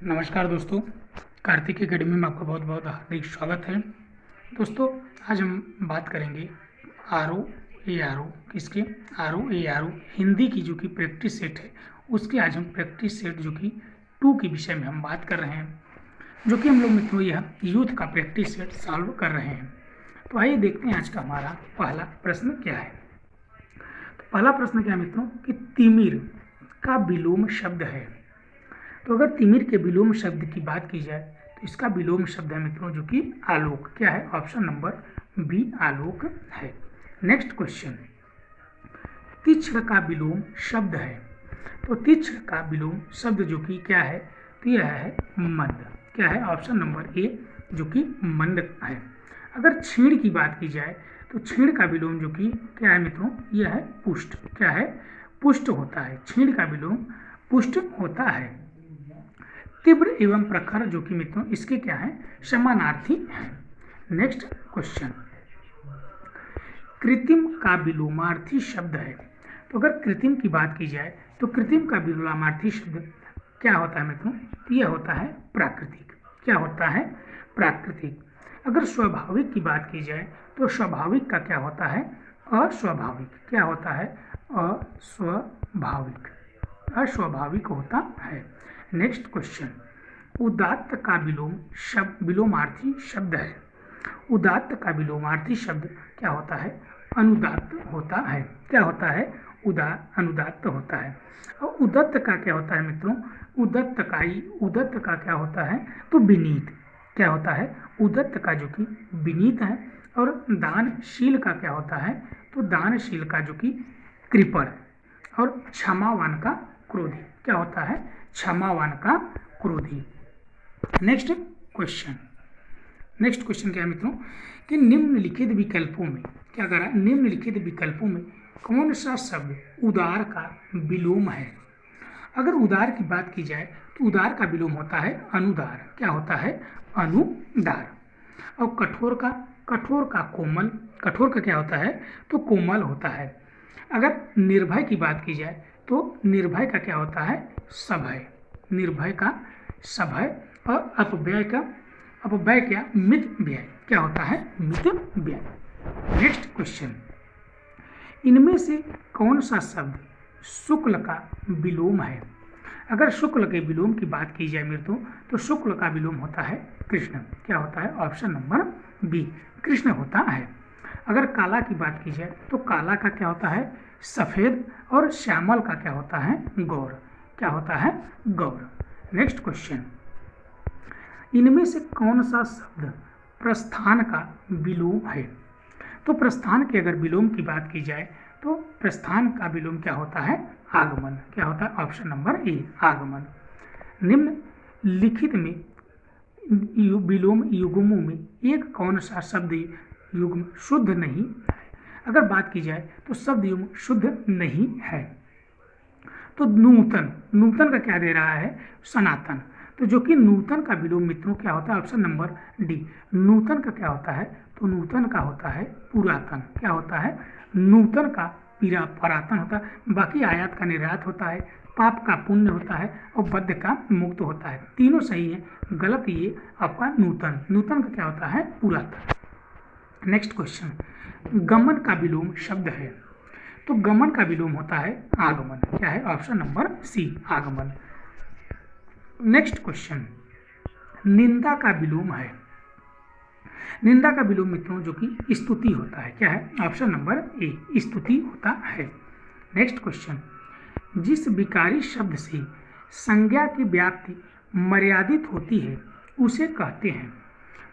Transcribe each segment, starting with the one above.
नमस्कार दोस्तों, कार्तिक एकेडमी में आपका बहुत बहुत हार्दिक स्वागत है। दोस्तों, आज हम बात करेंगे RO किसके RO हिंदी की जो कि प्रैक्टिस सेट है उसके आज हम प्रैक्टिस सेट जो कि 2 के विषय में हम बात कर रहे हैं, जो कि हम लोग मित्रों यह यूथ का प्रैक्टिस सेट सॉल्व कर रहे हैं। तो आइए देखते हैं आज का हमारा पहला प्रश्न क्या है। तो पहला प्रश्न क्या है मित्रों कि तिमिर का विलोम शब्द है। तो अगर तिमिर के विलोम शब्द की बात की जाए तो इसका विलोम शब्द है मित्रों जो कि आलोक। क्या है? ऑप्शन नंबर बी आलोक है। नेक्स्ट क्वेश्चन, तीक्ष्ण का विलोम शब्द है। तो तीक्ष्ण का विलोम शब्द जो कि क्या है, तो यह है मंद। क्या है? ऑप्शन नंबर ए जो कि मंद है। अगर छीण की बात की जाए तो छीण का विलोम जो कि क्या है मित्रों, यह है पुष्ट। क्या है? पुष्ट होता है। छीण का विलोम पुष्ट होता है। तीव्र एवं प्रखर जो कि मित्रों इसके क्या है, समानार्थी हैं। नेक्स्ट क्वेश्चन, कृत्रिम का विलोमार्थी शब्द है। तो अगर कृत्रिम की बात की जाए तो कृत्रिम का विलोमार्थी शब्द क्या होता है मित्रों, यह होता है प्राकृतिक। क्या होता है? प्राकृतिक। अगर स्वाभाविक की बात की जाए तो स्वाभाविक का क्या होता है, अस्वाभाविक। क्या होता है? अस्वाभाविक। अस्वाभाविक होता है। नेक्स्ट क्वेश्चन, उदात्त का विलोमार्थी शब्द है। उदात्त का विलोमार्थी शब्द क्या होता है? अनुदात्त होता है। क्या होता है? अनुदात्त होता है। और उदत्त का क्या होता है मित्रों, उदत्त का क्या होता है, तो विनीत। क्या होता है? उदत्त का जो कि विनीत है। और दानशील का क्या होता है, तो दानशील का जो कि कृपण। और क्षमावान का क्रोधी। क्या होता है? क्षमावान का क्रोधी। नेक्स्ट क्वेश्चन क्या है मित्रों कि निम्नलिखित विकल्पों में क्या करा, निम्नलिखित विकल्पों में कौन सा शब्द उदार का विलोम है। अगर उदार की बात की जाए तो उदार का विलोम होता है अनुदार। क्या होता है? अनुदार। और कठोर का कोमल। कठोर का क्या होता है, तो कोमल होता है। अगर निर्भय की बात की जाए तो निर्भय का क्या होता है, सभय। निर्भय का सभय। और अपव्यय क्या, मित व्यय। क्या होता है? मित व्यय। नेक्स्ट क्वेश्चन, इनमें से कौन सा शब्द शुक्ल का विलोम है। अगर शुक्ल के विलोम की बात की जाए मित्रों तो शुक्ल का विलोम होता है कृष्ण। क्या होता है? ऑप्शन नंबर बी कृष्ण होता है। अगर काला की बात की जाए तो काला का क्या होता है, सफेद। और श्यामल का क्या होता है, गौर। क्या होता है? गौर। नेक्स्ट क्वेश्चन, इनमें से कौन सा शब्द प्रस्थान का विलोम है। तो प्रस्थान के अगर विलोम की बात की जाए तो प्रस्थान का विलोम क्या होता है, आगमन। क्या होता है? ऑप्शन नंबर ए आगमन। निम्नलिखित में विलोम युग्मों में एक कौन सा शब्द युग्म शुद्ध नहीं है। अगर बात की जाए तो शब्द युग्म शुद्ध नहीं है। तो नूतन का क्या दे रहा है, सनातन। तो जो कि नूतन का विलोम मित्रों क्या होता है, ऑप्शन नंबर डी। नूतन का क्या होता है, तो नूतन का होता है पुरातन। क्या होता है? नूतन का पुरातन होता है। बाकी आयात का निर्यात होता है, पाप का पुण्य होता है और बद्ध का मुक्त होता है। तीनों सही है, गलत ये आपका नूतन का क्या होता है, पुरातन। नेक्स्ट क्वेश्चन, गमन का विलोम शब्द है। तो गमन का विलोम होता है आगमन। क्या है? ऑप्शन नंबर सी आगमन। नेक्स्ट क्वेश्चन, निंदा का विलोम है। निंदा का विलोम मित्रों जो कि स्तुति होता है। क्या है? ऑप्शन नंबर ए स्तुति होता है। नेक्स्ट क्वेश्चन, जिस विकारी शब्द से संज्ञा की व्याप्ति मर्यादित होती है उसे कहते हैं।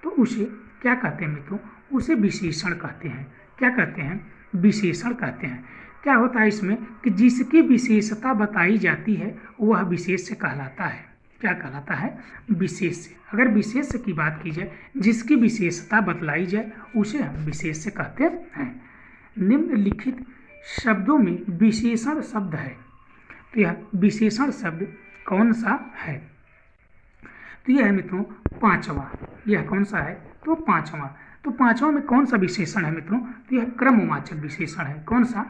तो उसे क्या कहते हैं मित्रों, उसे विशेषण कहते हैं। क्या कहते हैं? विशेषण कहते हैं। क्या होता है इसमें कि जिसकी विशेषता बताई जाती है वह विशेष कहलाता है। क्या कहलाता है? विशेष। अगर विशेष की बात की जाए, जिसकी विशेषता बतलाई जाए उसे हम विशेष कहते हैं। निम्नलिखित शब्दों में विशेषण शब्द है। तो यह विशेषण शब्द कौन सा है, तो यह है मित्रों पांचवा। यह कौन सा है, तो पांचवा। तो पांचवा में कौन सा विशेषण है मित्रों, तो यह क्रमवाचक विशेषण है। कौन सा?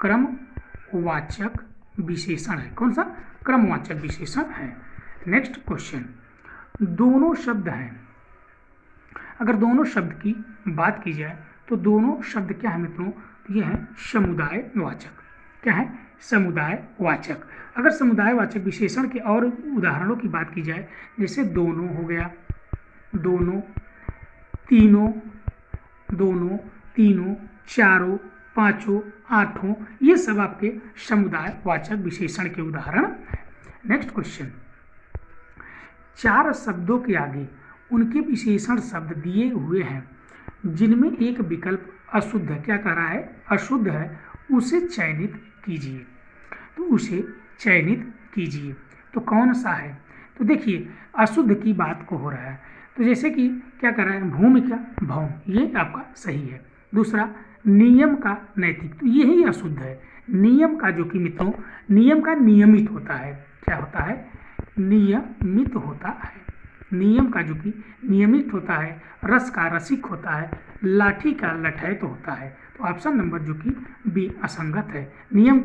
क्रमवाचक विशेषण है। कौन सा? क्रमवाचक विशेषण है। नेक्स्ट क्वेश्चन, दोनों शब्द हैं, अगर दोनों शब्द की बात की जाए तो दोनों शब्द क्या है मित्रों, ये है समुदायवाचक। क्या है? समुदायवाचक। अगर समुदायवाचक विशेषण के और उदाहरणों की बात की जाए, जैसे दोनों हो गया, दोनों, तीनों, दोनों, तीनों, चारों, पांचों, आठों, ये सब आपके समुदायवाचक विशेषण के उदाहरण हैं। नेक्स्ट क्वेश्चन, चार शब्दों के आगे उनके विशेषण शब्द दिए हुए हैं जिनमें एक विकल्प अशुद्ध है। क्या कह रहा है? अशुद्ध है, उसे चयनित कीजिए। तो उसे चयनित कीजिए, तो कौन सा है? तो देखिए, अशुद्ध की बात को हो रहा है, तो जैसे कि क्या कर रहा है, भूमिका, भौम, ये आपका सही है। दूसरा, नियम का नैतिक, तो यही अशुद्ध है। नियम का जो कि मित्रों, नियम का नियमित होता है। क्या होता है? नियमित होता है। नियम का जो कि नियमित होता है, रस का रसिक होता है, लाठी का लठैत होता है। तो ऑप्शन नंबर जो कि बी असंगत है। नियम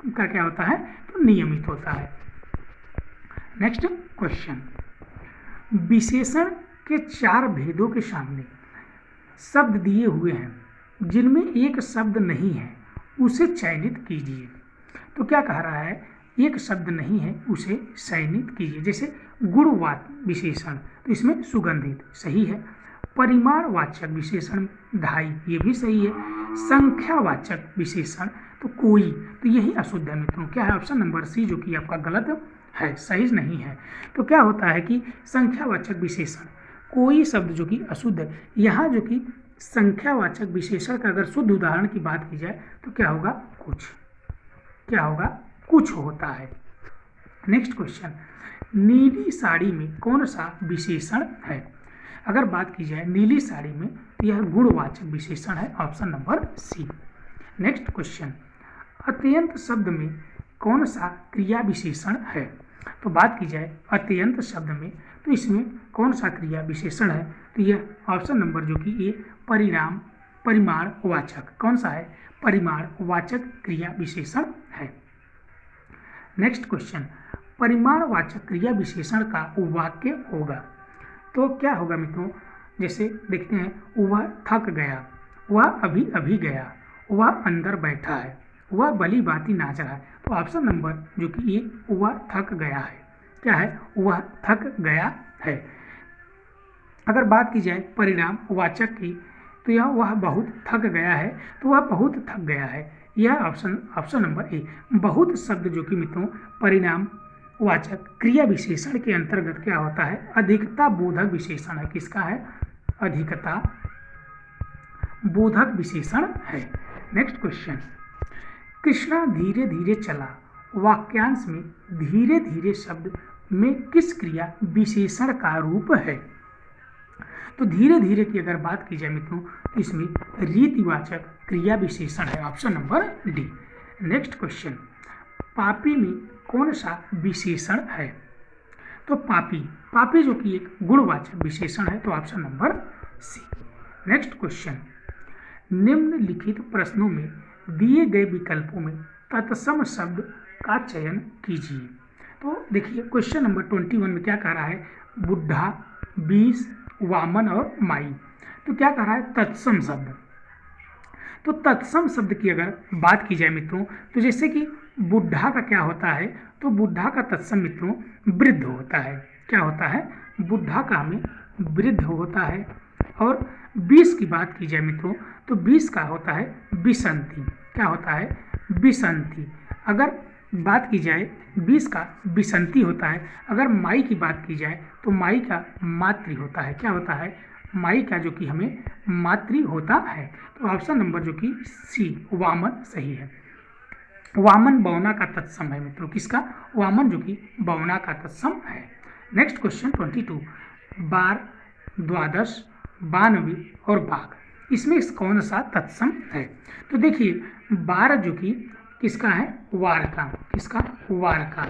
का क्या होता है? तो नियमित होता है। नेक्स्ट क्वेश्चन, विशेषण के चार भेदों के सामने शब्द दिए हुए हैं जिनमें एक शब्द नहीं है, उसे चयनित कीजिए। तो क्या कह रहा है? एक शब्द नहीं है, उसे चयनित कीजिए। जैसे गुणवाचक विशेषण, तो इसमें सुगंधित सही है। परिमाणवाचक विशेषण ढाई, ये भी सही है। संख्यावाचक विशेषण तो कोई, तो यही अशुद्ध है मित्रों। क्या है? ऑप्शन नंबर सी जो कि आपका गलत है, सही नहीं है। तो क्या होता है कि संख्यावाचक विशेषण कोई शब्द जो कि अशुद्ध है, यहाँ जो कि संख्यावाचक विशेषण का अगर शुद्ध उदाहरण की बात की जाए तो क्या होगा? कुछ। क्या होगा? कुछ होता है। नेक्स्ट क्वेश्चन, नीली साड़ी में कौन सा विशेषण है? अगर बात की जाए नीली साड़ी में, तो यह गुणवाचक विशेषण है, option number C. Next question, अत्यंत शब्द में कौन सा क्रिया विशेषण है? तो बात की जाए अत्यंत शब्द में, तो इसमें कौन सा क्रिया विशेषण है? तो यह ऑप्शन नंबर जो कि ये परिमाणवाचक, कौन सा है? परिमाणवाचक क्रिया विशेषण है। नेक्स्ट क्वेश्चन, परिमाणवाचक क्रिया विशेषण का वाक्य होगा तो क्या होगा मित्रों? जैसे देखते हैं, वह थक गया, वह अभी अभी गया, वह अंदर बैठा है, वह भली भांति नाच रहा है। तो ऑप्शन नंबर जो कि ये वह थक गया है। क्या है? वह थक गया है। अगर बात की जाए परिणाम वाचक की, तो यह वह बहुत थक गया है, तो वह बहुत थक गया है। यह ऑप्शन नंबर ए। बहुत शब्द जो कि मित्रों परिणाम वाचक क्रिया विशेषण के अंतर्गत क्या होता है? अधिकता बोधक विशेषण है। किसका है? अधिकता बोधक विशेषण है। नेक्स्ट क्वेश्चन, कृष्णा धीरे धीरे चला, वाक्यांश में धीरे धीरे शब्द में किस क्रिया विशेषण का रूप है? तो धीरे धीरे की अगर बात की जाए मित्रों, तो इसमें रीतिवाचक क्रिया विशेषण है, option number D. Next question, पापी में कौन सा विशेषण है? तो पापी जो कि एक गुणवाचक विशेषण है, तो option number C. Next question, निम्नलिखित प्रश्नों में दिए गए विकल्पों में तत्सम शब्द का चयन कीजिए। तो देखिए क्वेश्चन नंबर 21 में क्या कह रहा है? बुढ़ा, 20, वामन और माई। तो क्या कह रहा है? तत्सम शब्द। तो तत्सम शब्द की अगर बात की जाए मित्रों, तो जैसे कि बुढ़ा का क्या होता है? तो बुढ़ा का तत्सम मित्रों वृद्ध होता है। क्या होता है? बुढ़ा का हमें वृद्ध होता है। और 20 की बात की जाए मित्रों, तो 20 का होता है बिसंती। क्या होता है? बिसंती। अगर बात की जाए 20 का बिसंती होता है। अगर माई की बात की जाए तो माई का मातृ होता है। क्या होता है? माई का जो कि हमें मातृ होता है। तो ऑप्शन नंबर जो कि सी वामन सही है। वामन बौना का तत्सम है मित्रों। किसका? वामन जो कि बौना का तत्सम है। नेक्स्ट क्वेश्चन 22, बार, द्वादश, 92 और बाघ, इसमें कौन सा तत्सम है? तो देखिए बार जो कि किसका है? वार का। किसका? वार का।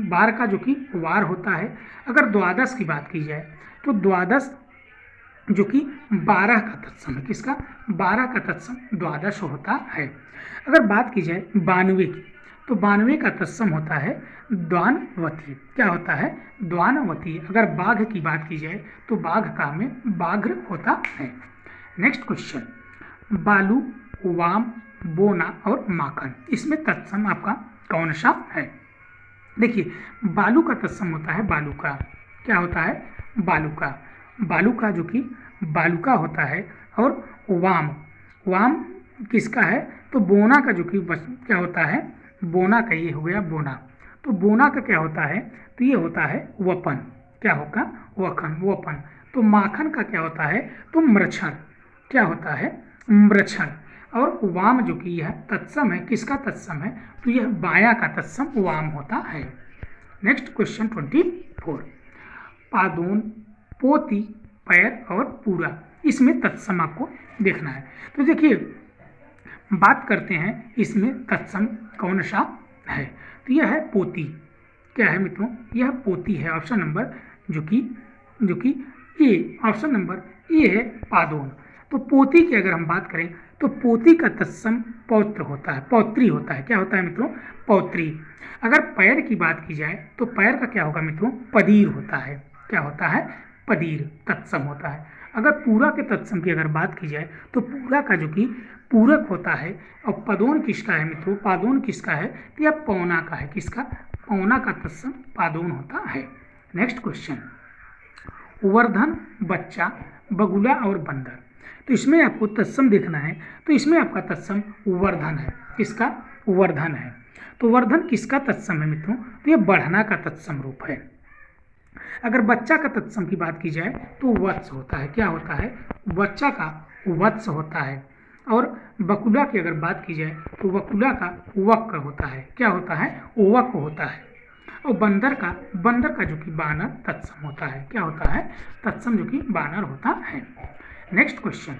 बार का जो कि वार होता है। अगर द्वादश की बात की जाए तो द्वादश जो कि 12 का तत्सम है। किसका? 12 का तत्सम द्वादश होता है। अगर बात की जाए 92 की, तो 92 का तत्सम होता है द्वानवती। क्या होता है? द्वानवती। अगर बाघ की बात की जाए तो बाघ का में बाघ्र होता है। नेक्स्ट क्वेश्चन, बालू, वाम, बोना और माखन, इसमें तत्सम आपका कौन सा है? देखिए, बालू का तत्सम होता है बालूका। क्या होता है? बालूका। बालूका जो कि बालूका होता है। और वाम, वाम किसका है? तो बोना का जो कि क्या होता है? बोना का, ये हो गया बोना। तो बोना का क्या होता है? तो ये होता है वपन। क्या होगा? वखन, वपन। तो माखन का क्या होता है? तो मृक्षण। क्या होता है? मृक्षण। और वाम जो कि यह तत्सम है, किसका तत्सम है? तो यह बाया का तत्सम वाम होता है। नेक्स्ट क्वेश्चन 24, पादोन, पोती, पैर और पूरा, इसमें तत्सम आपको देखना है। तो देखिए, बात करते हैं इसमें तत्सम कौन सा है। तो यह है पोती। क्या है मित्रों? यह पोती है। ऑप्शन नंबर जो कि ए, ऑप्शन नंबर ए है पादोन। तो पोती की अगर हम बात करें तो पोती का तत्सम पौत्र होता है, पौत्री होता है। क्या होता है मित्रों? पौत्री। अगर पैर की बात की जाए तो पैर का क्या होगा मित्रों? पदीर होता है। क्या होता है? पदीर तत्सम होता है। अगर पूरा के तत्सम की अगर बात की जाए तो पूरा का जो कि पूरक होता है। और पदोन किसका है मित्रों? पादोन किसका है? तो यह पौना का है। किसका? पौना का तत्सम पादोन होता है। नेक्स्ट क्वेश्चन, वर्धन, बच्चा, बगुला और बंदर, तो इसमें आपको तत्सम देखना है। तो इसमें आपका तत्सम वर्धन है। किसका? वर्धन है। तो वर्धन किसका तत्सम है मित्रों? तो यह बढ़ना का तत्सम रूप है। अगर बच्चा का तत्सम की बात की जाए तो वत्स होता है। क्या होता है? बच्चा का वत्स होता है। और बकुला की अगर बात की जाए तो बकुला का वक्र होता है। क्या होता है? वक्र होता है। और बंदर का जो कि बानर तत्सम होता है। क्या होता है? तत्सम जो कि बानर होता है। नेक्स्ट क्वेश्चन,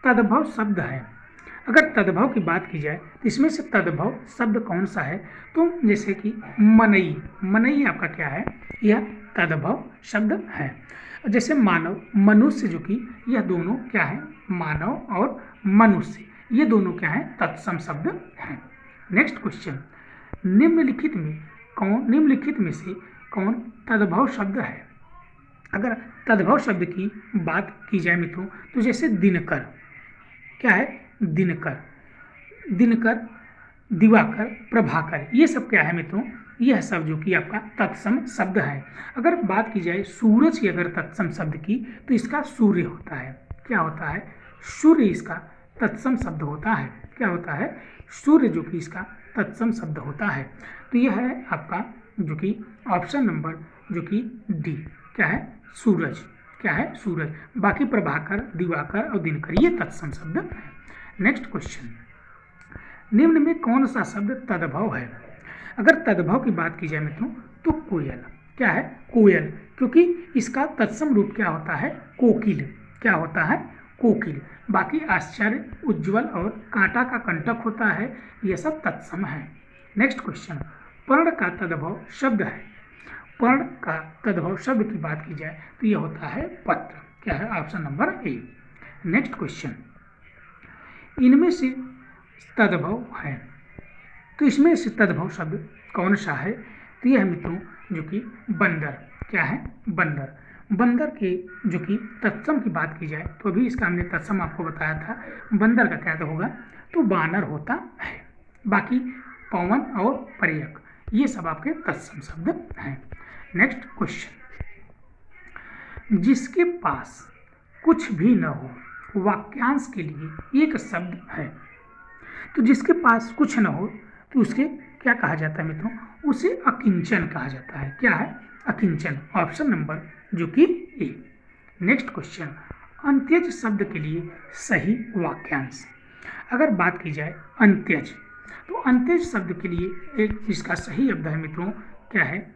तद्भव शब्द है। अगर तद्भव की बात की जाए तो इसमें से तद्भव शब्द कौन सा है? तो जैसे कि मनई, मनई आपका क्या है? यह तद्भव शब्द है। जैसे मानव, मनुष्य जो कि यह दोनों क्या है? मानव और मनुष्य, ये दोनों क्या है? तत्सम शब्द हैं। नेक्स्ट क्वेश्चन, निम्नलिखित में से कौन तद्भव शब्द है? अगर तद्भव शब्द की बात की जाए मित्रों तो जैसे दिनकर, क्या है? दिनकर, दिनकर, दिवाकर, प्रभाकर, ये सब क्या है मित्रों? यह सब जो कि आपका तत्सम शब्द है। अगर बात की जाए सूरज की अगर तत्सम शब्द की तो इसका सूर्य होता है। क्या होता है? सूर्य इसका तत्सम शब्द होता है। क्या होता है? सूर्य जो कि इसका तत्सम शब्द होता है। तो यह है आपका जो कि ऑप्शन नंबर जो कि डी। क्या है? सूरज। क्या है? सूरज। बाकी प्रभाकर, दिवाकर और दिनकर ये तत्सम शब्द है। नेक्स्ट क्वेश्चन, निम्न में कौन सा शब्द तद्भव है? अगर तद्भव की बात की जाए मित्रों तो कोयल। क्या है? कोयल, क्योंकि इसका तत्सम रूप क्या होता है? कोकिल। क्या होता है? कोकिल। बाकी आश्चर्य, उज्ज्वल और कांटा का कंटक होता है, यह सब तत्सम है। नेक्स्ट क्वेश्चन, पर्ण का तद्भव शब्द है। पर्ण का तद्भव शब्द की बात की जाए तो यह होता है पत्र। क्या है? Option number A. Next question, इनमें से तद्भव है, तो इसमें से तद्भव शब्द कौन सा है? तो यह है मित्रों जो कि बंदर। क्या है? बंदर। बंदर के जो कि तत्सम की बात की जाए तो अभी इसका हमने तत्सम आपको बताया था। बंदर का क्या होगा? तो बानर होता है। बाकी पवन और पर्यक ये सब आपके तत्सम शब्द हैं। नेक्स्ट क्वेश्चन, जिसके पास कुछ भी न हो वाक्यांश के लिए एक शब्द है। तो जिसके पास कुछ न हो तो उसके क्या कहा जाता है मित्रों? उसे अकिंचन कहा जाता है। क्या है? अकिंचन। ऑप्शन नंबर जो कि ए। नेक्स्ट क्वेश्चन, अंत्यज शब्द के लिए सही वाक्यांश। अगर बात की जाए अंत्यज, तो अंत्यज शब्द के लिए एक इसका सही शब्द है मित्रों, क्या है?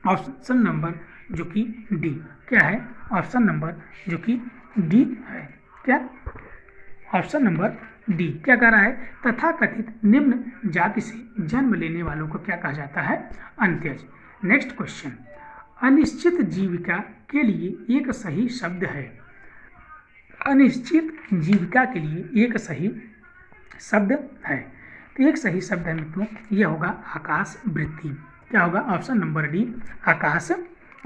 ऑप्शन नंबर जो कि डी। क्या है? ऑप्शन नंबर जो कि डी है। क्या? Option number D. क्या कह रहा है? तथाकथित निम्न जाति से जन्म लेने वालों को क्या कहा जाता है? अंत्यज। नेक्स्ट क्वेश्चन, अनिश्चित जीविका के लिए एक सही शब्द है। अनिश्चित जीविका के लिए एक सही शब्द है। तो एक सही शब्द है मित्रों, यह होगा आकाश वृत्ति। क्या होगा? ऑप्शन नंबर डी, आकाश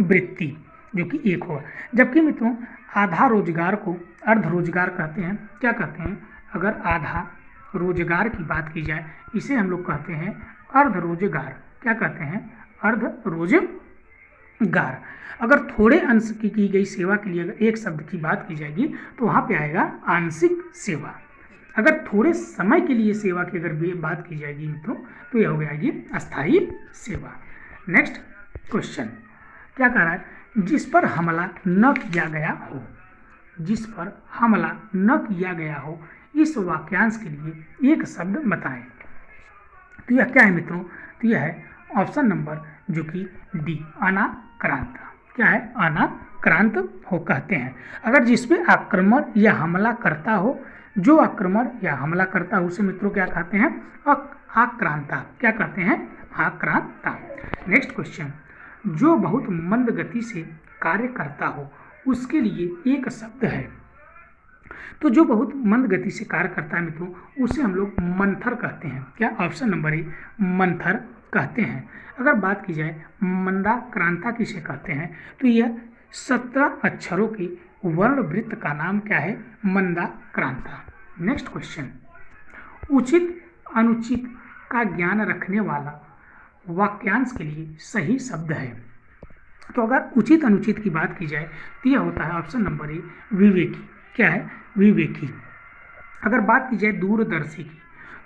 वृत्ति, जो कि एक होगा। जबकि मित्रों आधा रोजगार को अर्ध रोजगार कहते हैं। क्या कहते हैं? अगर आधा रोजगार की बात की जाए, इसे हम लोग कहते हैं अर्ध रोजगार। क्या कहते हैं? अर्ध रोजगार। अगर थोड़े अंश की गई सेवा के लिए अगर एक शब्द की बात की जाएगी तो वहाँ पे आएगा आंशिक सेवा। अगर थोड़े समय के लिए सेवा की अगर बात की जाएगी मित्रों तो यह हो जाएगी अस्थायी सेवा। नेक्स्ट क्वेश्चन क्या कह रहा है? जिस पर हमला न किया गया हो, जिस पर हमला न किया गया हो, इस वाक्यांश के लिए एक शब्द बताएं। तो यह क्या है मित्रों? तो यह है ऑप्शन नंबर जो कि डी, अनाक्रांत। क्या है? अनाक्रांत हो कहते हैं। अगर जिस पे आक्रमण या हमला करता हो, जो आक्रमण या हमला करता हो उसे मित्रों क्या कहते हैं? आक्रांता। क्या कहते हैं? आक्रांता। नेक्स्ट क्वेश्चन, जो बहुत मंद गति से कार्य करता हो उसके लिए एक शब्द है। तो जो बहुत मंद गति से कार्य करता है मित्रों उसे हम लोग मंथर कहते हैं। क्या? ऑप्शन नंबर ए, मंथर कहते हैं। अगर बात की जाए मंदाक्रांता किसे कहते हैं तो यह 17 अक्षरों के वर्ण वृत्त का नाम क्या है? मंदाक्रांता। नेक्स्ट क्वेश्चन, उचित अनुचित का ज्ञान रखने वाला वाक्यांश के लिए सही शब्द है। तो अगर उचित अनुचित की बात की जाए तो यह होता है ऑप्शन नंबर ए, विवेकी। क्या है? विवेकी। अगर बात की जाए दूरदर्शी की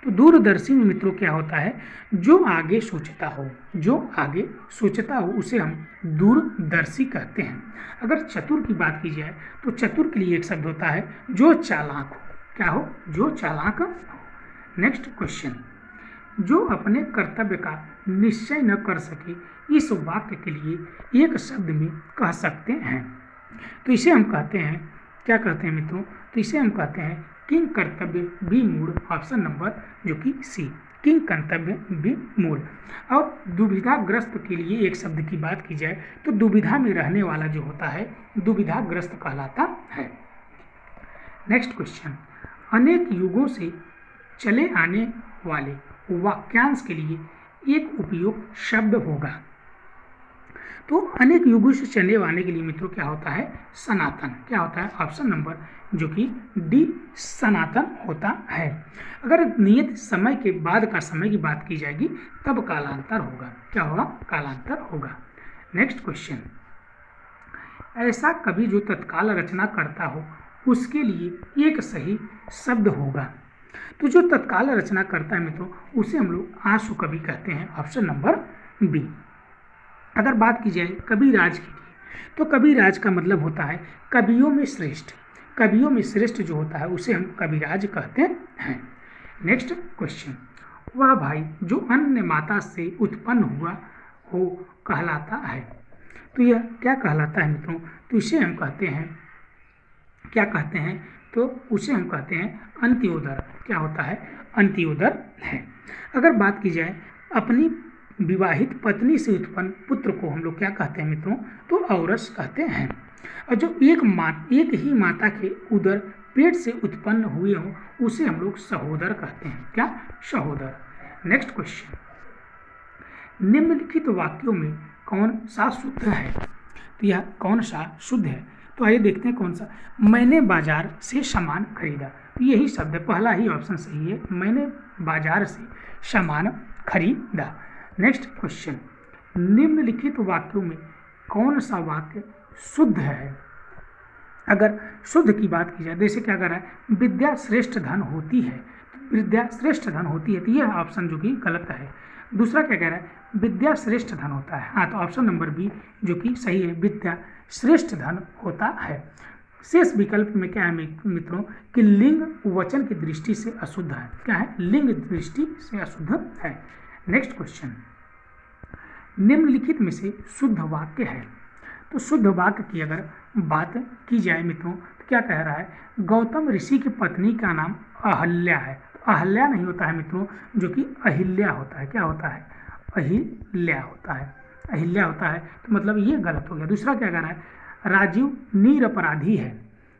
तो दूरदर्शी में मित्रों क्या होता है? जो आगे सोचता हो, जो आगे सोचता हो उसे हम दूरदर्शी कहते हैं। अगर चतुर की बात की जाए तो चतुर के लिए एक शब्द होता है जो चालाक हो। क्या हो? जो चालाक हो। नेक्स्ट क्वेश्चन, जो अपने कर्तव्य का निश्चय न कर सके, इस वाक्य के लिए एक शब्द में कह सकते हैं। तो इसे हम कहते हैं, क्या कहते हैं मित्रों? तो इसे हम कहते हैं किंग कर्तव्य विमूढ़। ऑप्शन नंबर जो कि सी, किंग कर्तव्य विमूढ़। और दुविधाग्रस्त के लिए एक शब्द की बात की जाए तो दुविधा में रहने वाला जो होता है दुविधाग्रस्त कहलाता है। नेक्स्ट क्वेश्चन, अनेक युगों से चले आने वाले वाक्यांश के लिए एक उपयुक्त शब्द होगा। तो अनेक युगों से चलने आने के लिए मित्रों क्या होता है? सनातन। क्या होता है? ऑप्शन नंबर जो कि डी, सनातन होता है। अगर नियत समय के बाद का समय की बात की जाएगी तब कालांतर होगा। क्या होगा? कालांतर होगा। नेक्स्ट क्वेश्चन, ऐसा कवि जो तत्काल रचना करता हो उसके लिए एक सही शब्द होगा। तो जो तत्काल रचना करता है मित्रों उसे हम लोग आंसू कवि कहते हैं। Option number B. अगर बात की जाए कविराज की तो कविराज का मतलब होता है कवियों में श्रेष्ठ। कवियों में श्रेष्ठ जो होता है उसे हम कविराज कहते हैं। नेक्स्ट क्वेश्चन, वह भाई जो अन्य माता से उत्पन्न हुआ हो कहलाता है। तो यह क्या कहलाता है मित्रों? तो इसे हम कहते हैं, क्या कहते हैं? तो उसे हम कहते हैं अंत्योदर। क्या होता है? अंत्योदर है। अगर बात की जाए अपनी विवाहित पत्नी से उत्पन्न पुत्र को हम लोग क्या कहते हैं मित्रों? तो औरस कहते हैं। और जो एक ही माता के उदर पेट से उत्पन्न हुए हो उसे हम लोग सहोदर कहते हैं। क्या? सहोदर। नेक्स्ट क्वेश्चन, निम्नलिखित वाक्यों में कौन सा शुद्ध है? तो यह कौन सा शुद्ध है? तो आइए देखते हैं कौन सा। मैंने बाजार से सामान खरीदा। तो यही शब्द है, पहला ही ऑप्शन सही है, मैंने बाजार से सामान खरीदा। नेक्स्ट क्वेश्चन, निम्नलिखित वाक्यों में कौन सा वाक्य शुद्ध है? अगर शुद्ध की बात की जाए जैसे क्या कर रहा है? विद्या श्रेष्ठ धन होती है। विद्या श्रेष्ठ धन होती है तो यह ऑप्शन जो कि गलत है। दूसरा क्या कह रहा है? विद्या श्रेष्ठ धन होता है। हाँ, तो ऑप्शन नंबर बी जो कि सही है, विद्या श्रेष्ठ धन होता है। शेष विकल्प में क्या है मित्रों कि लिंग वचन की दृष्टि से अशुद्ध है। क्या है? लिंग दृष्टि से अशुद्ध है। नेक्स्ट क्वेश्चन, निम्नलिखित में से शुद्ध वाक्य है। तो शुद्ध वाक्य की अगर बात की जाए मित्रों तो क्या कह रहा है? गौतम ऋषि की पत्नी का नाम अहल्या है। तो अहल्या नहीं होता है मित्रों, जो कि अहिल्या होता है। क्या होता है? अहिल्या होता है। अहिल्या होता है तो मतलब ये गलत हो गया। दूसरा क्या कह रहा है? राजीव निरपराधी है।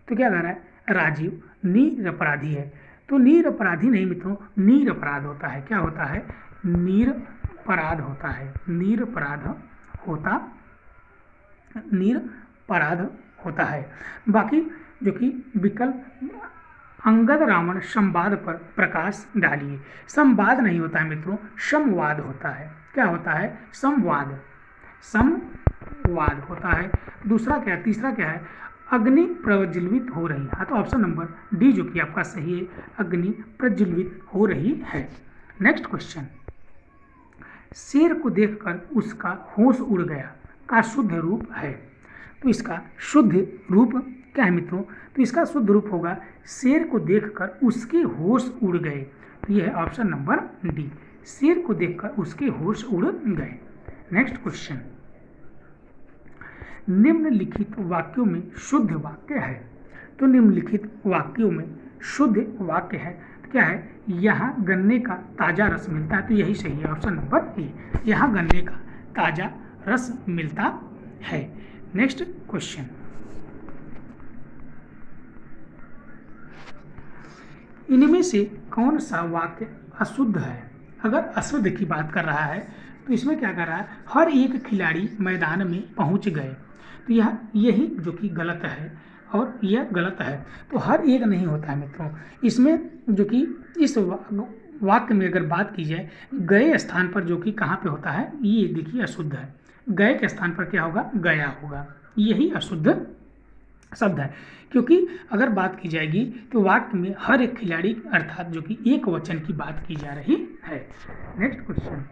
तो क्या कह रहा है? राजीव निरपराधी है। तो निरपराधी नहीं मित्रों, निरपराध होता है। क्या होता है? निरपराध होता है। निरपराध होता है। बाकी जो कि विकल्प अंगद रावण संवाद पर प्रकाश डालिए। संवाद नहीं होता है मित्रों, संवाद होता है। क्या होता है? संवाद होता है। दूसरा क्या है? तीसरा क्या है? अग्नि प्रज्वलित हो रही है। हाँ, तो ऑप्शन नंबर डी जो कि आपका सही है, अग्नि प्रज्वलित हो रही है। नेक्स्ट क्वेश्चन, शेर को देखकर उसका होश उड़ गया का शुद्ध रूप है। तो इसका शुद्ध रूप क्या है मित्रों? तो इसका शुद्ध रूप होगा शेर को देखकर उसके होश उड़ गए। तो यह है ऑप्शन नंबर डी, शेर को देखकर उसके होश उड़ गए। नेक्स्ट क्वेश्चन, निम्नलिखित वाक्यों में शुद्ध वाक्य है। तो निम्नलिखित वाक्यों में शुद्ध वाक्य है तो क्या है? यहाँ गन्ने का ताजा रस मिलता है। तो यही सही है, ऑप्शन नंबर ए, यहाँ गन्ने का ताजा रस मिलता है। नेक्स्ट क्वेश्चन, इनमें से कौन सा वाक्य अशुद्ध है? अगर अशुद्ध की बात कर रहा है तो इसमें क्या कर रहा है? हर एक खिलाड़ी मैदान में पहुंच गए। तो यह यही जो कि गलत है और यह गलत है। तो हर एक नहीं होता है मित्रों। इसमें जो कि इस वाक्य में अगर बात की जाए, गए स्थान पर जो कि कहाँ पे होता है, ये देखिए अशुद्ध है। गए के स्थान पर क्या होगा? गया होगा। यही अशुद्ध शब्द है, क्योंकि अगर बात की जाएगी तो वाक्य में हर एक खिलाड़ी अर्थात जो कि एक वचन की बात की जा रही है। नेक्स्ट क्वेश्चन,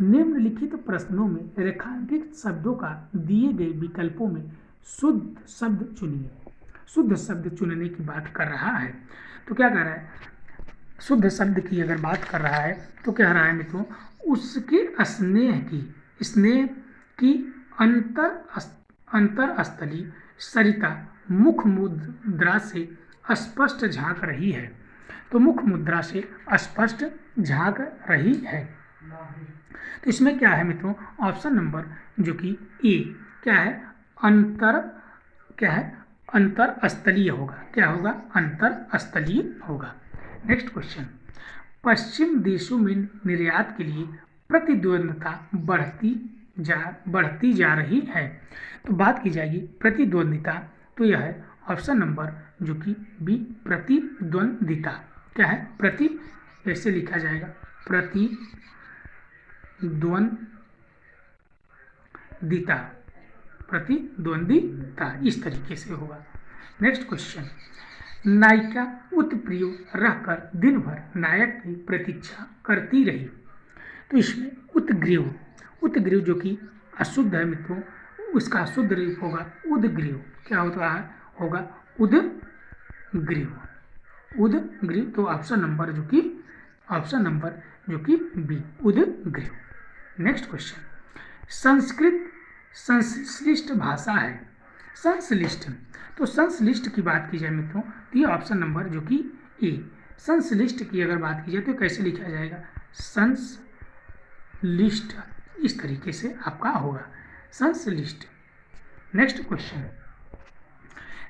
निम्नलिखित प्रश्नों में रेखांकित शब्दों का दिए गए विकल्पों में शुद्ध शब्द चुनिए। शुद्ध शब्द चुनने की बात कर रहा है। तो क्या कह रहा है? शुद्ध शब्द की अगर बात कर रहा है तो कह रहा है मित्रों, उसके स्नेह की अंतरस्थली सरिता मुख मुद्रा से स्पष्ट झांक रही है। तो मुख मुद्रा से स्पष्ट झांक रही है। तो इसमें क्या है मित्रों? ऑप्शन नंबर जो कि ए क्या है? अंतरस्थलीय होगा। क्या होगा? अंतरस्थलीय होगा। नेक्स्ट क्वेश्चन, पश्चिम देशों में निर्यात के लिए प्रतिद्वंद्विता बढ़ती जा रही है। तो बात की जाएगी प्रतिद्वंद्विता, तो यह है ऑप्शन नंबर जो कि बी, प्रतिद्वंद्विता। क्या है? ऐसे लिखा जाएगा, प्रतिद्वंद्विता इस तरीके से होगा। नेक्स्ट क्वेश्चन, नायिका उत्प्रिय रहकर दिन भर नायक की प्रतीक्षा करती रही। तो इसमें उत्ग्रीव जो कि अशुद्ध है मित्रों, उसका शुद्ध रूप होगा उद्ग्रीव। क्या होता है? होगा उद्ग्रीव। तो ऑप्शन नंबर जो कि बी, उद्ग्रीव। नेक्स्ट क्वेश्चन, संस्कृत संश्लिष्ट भाषा है। संश्लिष्ट, तो संश्लिष्ट की बात की जाए मित्रों तो ये ऑप्शन नंबर जो कि ए, संश्लिष्ट की अगर बात की जाए तो कैसे लिखा जाएगा? संश्लिष्ट, इस तरीके से आपका होगा संश्लिष्ट। नेक्स्ट क्वेश्चन,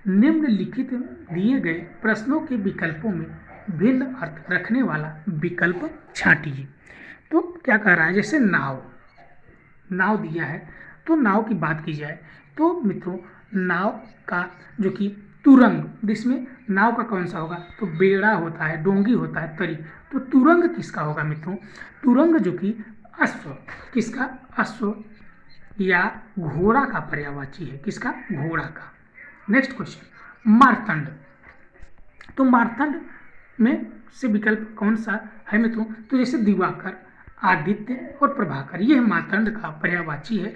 निम्नलिखित दिए गए प्रश्नों के विकल्पों में भिन्न अर्थ रखने वाला विकल्प छांटिए। तो क्या कह रहा है? जैसे नाव दिया है, तो नाव की बात की जाए तो मित्रों नाव का जो कि तुरंग, जिसमें नाव का कौन सा होगा? तो बेड़ा होता है, डोंगी होता है, तरी। तो तुरंग किसका होगा मित्रों? तुरंग जो कि अश्व, किसका? अश्व या घोड़ा का पर्यायवाची है। किसका? घोड़ा का। Next question, Martand. तो मार्तंड में से विकल्प कौन सा है मित्रों? तो जैसे दिवाकर, आदित्य और प्रभाकर, यह मार्तंड का पर्यायवाची है।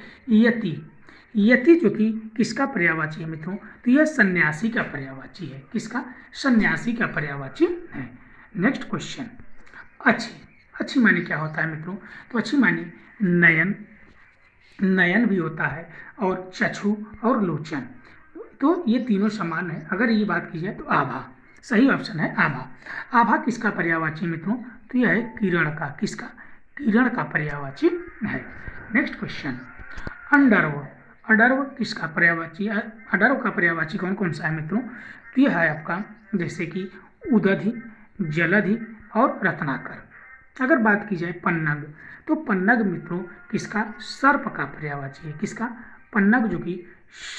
यति जो कि किसका पर्यायवाची है मित्रों? तो यह सन्यासी का पर्यायवाची है। किसका? सन्यासी का पर्यायवाची है। नेक्स्ट क्वेश्चन, अच्छी माने क्या होता है मित्रों? तो अच्छी माने नयन भी होता है और चक्षु और लोचन, तो ये तीनों समान है। अगर ये बात की जाए तो आभा, सही ऑप्शन है आभा। आभा किसका पर्यायवाची मित्रों? तो यह है किरण का। किसका? किरण का पर्यायवाची है। Next question, अंडरव। अंडरव किसका पर्यायवाची है? अंडरव का पर्यायवाची कौन कौन सा है मित्रों? तो यह है आपका जैसे कि उदधि, जलधि और रत्नाकर। अगर बात की जाए पन्नग, तो पन्नग मित्रों किसका सर्प का पर्यायवाची है, किसका पन्नग जो कि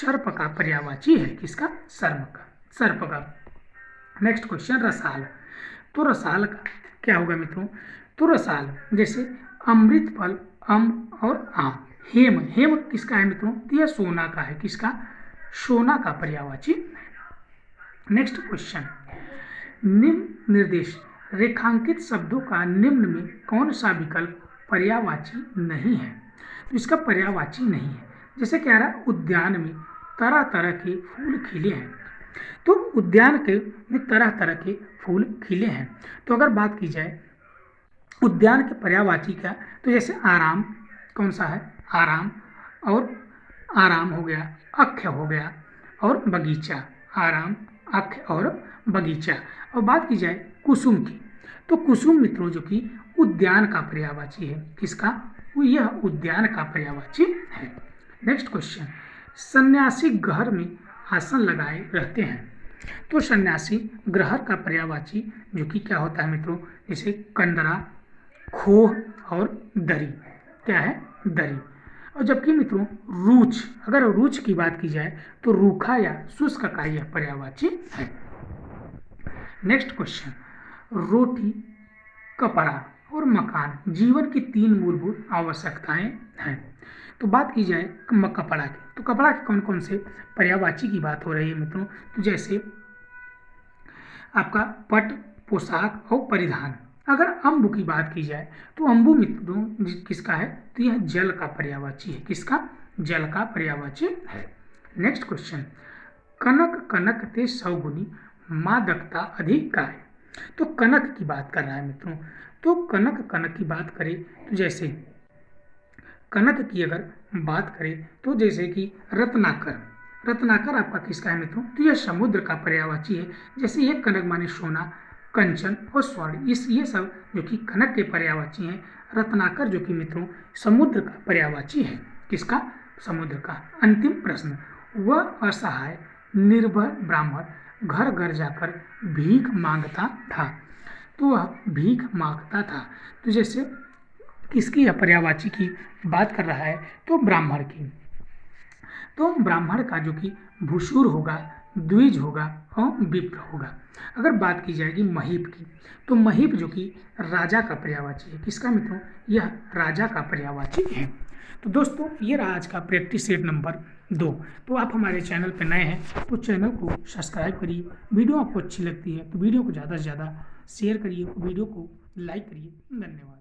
सर्प का पर्यायवाची है, किसका सर्प का। नेक्स्ट क्वेश्चन रसाल, तो रसाल का क्या होगा मित्रों, तो रसाल जैसे अमृत फल, अम्ब और आम। हेम, हेम किसका है मित्रों, तो यह सोना का है, किसका, सोना का पर्यायवाची। नेक्स्ट क्वेश्चन, निम्न निर्देश रेखांकित शब्दों का निम्न में कौन सा विकल्प पर्यायवाची नहीं है, तो इसका पर्यायवाची नहीं है। जैसे कह रहा है उद्यान में तरह तरह के फूल खिले हैं, तो उद्यान के में तरह तरह के फूल खिले हैं, तो अगर बात की जाए उद्यान के पर्यायवाची का, तो जैसे आराम कौन सा है, आराम, और आराम हो गया, अक्ष हो गया, और बगीचा, आराम, अक्ष और बगीचा। और बात की जाए कुसुम की, तो कुसुम मित्रों जो कि उद्यान का पर्यायवाची है, किसका, यह उद्यान का पर्यायवाची है। नेक्स्ट क्वेश्चन, सन्यासी घर में आसन लगाए रहते हैं, तो सन्यासी ग्रहर का पर्यायवाची जो कि क्या होता है मित्रों, जैसे कंदरा, खोह और दरी, क्या है, दरी। और जबकि मित्रों रूच, अगर रूच की बात की जाए तो रूखा या शुष्क का यह पर्यायवाची है। नेक्स्ट क्वेश्चन, रोटी, कपड़ा और मकान जीवन की 3 मूलभूत आवश्यकताएं हैं। तो बात की जाए कपड़ा की, तो कपड़ा के कौन कौन से पर्यायवाची की बात हो रही है मित्रों, तो जैसे आपका पट, पोशाक और परिधान। अगर अम्बु की बात की जाए तो अम्बु मित्रों किसका है, तो यह जल का पर्यायवाची है, किसका, जल का पर्यायवाची है। नेक्स्ट क्वेश्चन, कनक कनक ते सौगुनी मादकता अधिक का है, तो कनक की बात कर रहा है मित्रों, तो कनक कनक की बात करें तो जैसे कनक की अगर बात करें तो जैसे कि रत्नाकर, रत्नाकर आपका किसका है मित्रों, तो यह समुद्र का पर्यायवाची है। जैसे ये कनक माने सोना, कंचन और स्वर्ण, ये सब जो कि कनक के पर्यायवाची हैं। रत्नाकर जो कि मित्रों समुद्र का पर्यायवाची है, किसका, समुद्र का। अंतिम प्रश्न, वह असहाय निर्भर ब्राह्मण घर घर जाकर भीख मांगता था, तो वह भीख मांगता था, तो जैसे किसकी यह पर्यायवाची की बात कर रहा है, तो ब्राह्मण की। तो ब्राह्मण का जो कि भूसुर होगा, द्विज होगा और विप्र होगा। अगर बात की जाएगी महीप की, तो महीप जो कि राजा का पर्यायवाची है, किसका मित्रों, यह राजा का पर्यायवाची है। तो दोस्तों ये रहा आज का प्रैक्टिस सेट नंबर 2। तो आप हमारे चैनल पर नए हैं तो चैनल को सब्सक्राइब करिए, वीडियो आपको अच्छी लगती है तो वीडियो को ज़्यादा से ज़्यादा शेयर करिए, वीडियो को लाइक करिए। धन्यवाद।